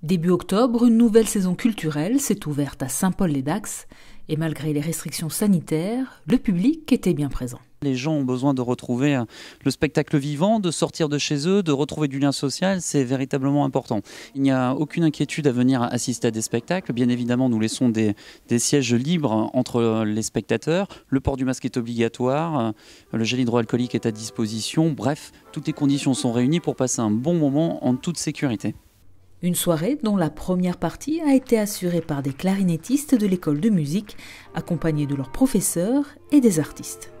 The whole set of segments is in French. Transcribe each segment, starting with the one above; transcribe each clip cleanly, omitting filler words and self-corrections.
Début octobre, une nouvelle saison culturelle s'est ouverte à Saint-Paul-les-Dax et malgré les restrictions sanitaires, le public était bien présent. Les gens ont besoin de retrouver le spectacle vivant, de sortir de chez eux, de retrouver du lien social, c'est véritablement important. Il n'y a aucune inquiétude à venir assister à des spectacles. Bien évidemment, nous laissons des sièges libres entre les spectateurs. Le port du masque est obligatoire, le gel hydroalcoolique est à disposition. Bref, toutes les conditions sont réunies pour passer un bon moment en toute sécurité. Une soirée dont la première partie a été assurée par des clarinettistes de l'école de musique, accompagnés de leurs professeurs et des artistes.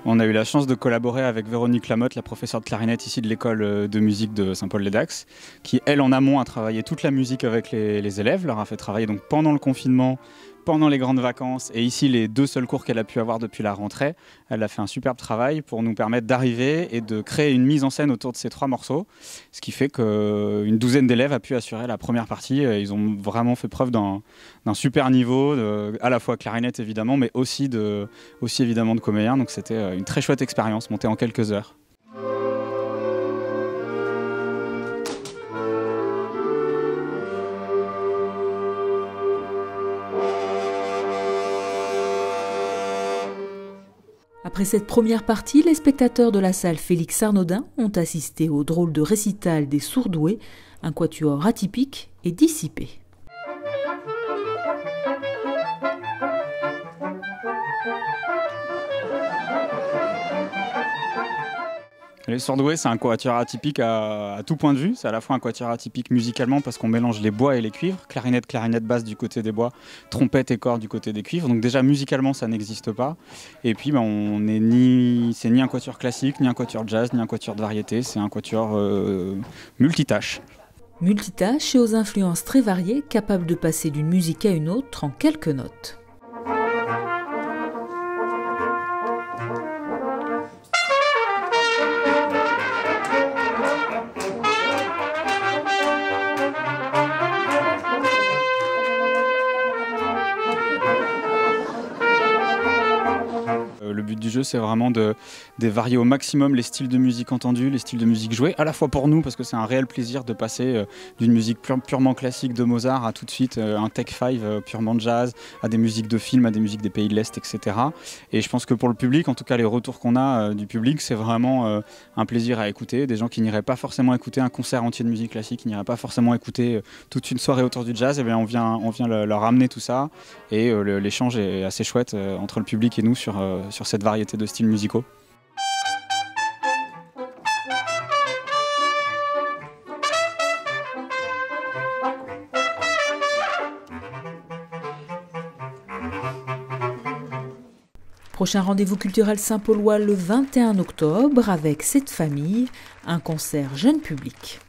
On a eu la chance de collaborer avec Véronique Lamotte, la professeure de clarinette ici de l'école de musique de Saint-Paul-les-Dax, qui elle en amont a travaillé toute la musique avec les élèves, leur a fait travailler donc pendant le confinement, pendant les grandes vacances et ici les 2 seuls cours qu'elle a pu avoir depuis la rentrée. Elle a fait un superbe travail pour nous permettre d'arriver et de créer une mise en scène autour de ces 3 morceaux, ce qui fait qu'une douzaine d'élèves a pu assurer la première partie. Ils ont vraiment fait preuve d'un super niveau, à la fois clarinette évidemment, mais aussi évidemment de comédien. Donc c'était une très chouette expérience montée en quelques heures. Après cette première partie, les spectateurs de la salle Félix Arnaudin ont assisté au drôle de récital des Sourdoués, un quatuor atypique et dissipé. Les Sourdoués, c'est un quatuor atypique à tout point de vue. C'est à la fois un quatuor atypique musicalement parce qu'on mélange les bois et les cuivres. Clarinette basse du côté des bois, trompette et cordes du côté des cuivres. Donc déjà musicalement, ça n'existe pas. Et puis c'est ni un quatuor classique, ni un quatuor jazz, ni un quatuor de variété. C'est un quatuor multitâche. Multitâche et aux influences très variées, capable de passer d'une musique à une autre en quelques notes. Le but du jeu, c'est vraiment de varier au maximum les styles de musique entendus, les styles de musique joués, à la fois pour nous, parce que c'est un réel plaisir de passer d'une musique purement classique de Mozart à tout de suite un Take 5 purement jazz, à des musiques de films, à des musiques des pays de l'Est, etc. Et je pense que pour le public, en tout cas les retours qu'on a du public, c'est vraiment un plaisir à écouter. Des gens qui n'iraient pas forcément écouter un concert entier de musique classique, qui n'iraient pas forcément écouter toute une soirée autour du jazz, et bien on vient leur ramener tout ça. Et l'échange est assez chouette entre le public et nous sur cette variété de styles musicaux. Prochain rendez-vous culturel Saint-Paulois le 21 octobre avec cette famille, un concert jeune public.